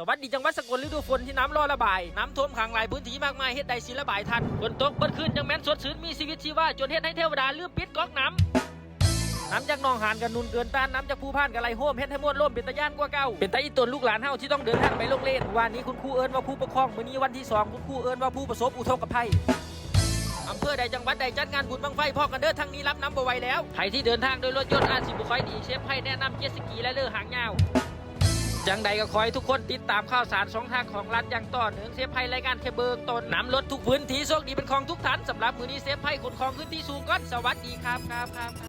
สวัสดีจังหวัดสกลฤดูฝนที่น้ำรอระบายน้ำท่วมขังหลายพื้นที่มากมายเฮ็ดใดสิระบายทันฝนตกเบิดขึ้นจังแม้นสดชื่นมีชีวิตชีวาจนเฮ็ดให้เทวดาลืมปิดก๊อกน้ำจากหนองหานกันนุนเกินต้านน้ำจากภูพานกันไหลโฮมเฮ็ดให้มวลร่วมเป็นตะย่านกว่าเก่าเป็นตะอีตนลูกหลานเฮาที่ต้องเดินทางไปโรงเรียนวันนี้คุณครูเอิ้นว่าผู้ปกครองมื้อนี้วันที่2คุณครูเอิ้นว่าผู้ประสบอุทกภัยอำเภอใดจังหวัดใดจัดงานบุญบังไฟพ่อกันเด้อทางนี้รับน้ำบ่ไหวแล้วใครที่เดินทางโดยรถยนต์อาจสิบ่ค่อยดีเชฟให้แนะนำเจ็ตสกีและเรือหางยาวจังใดก็ขอให้ทุกคนติดตามข่าวสาร2ทางของรัฐอย่างต่อเนื่องเซฟภัยรายการแค่เบิกต้นน้ำลดทุกพื้นที่โชคดีเป็นของทุกท่านสำหรับมื้อนี้เซฟภัยขนของขึ้นที่สูงก่อนสวัสดีครับ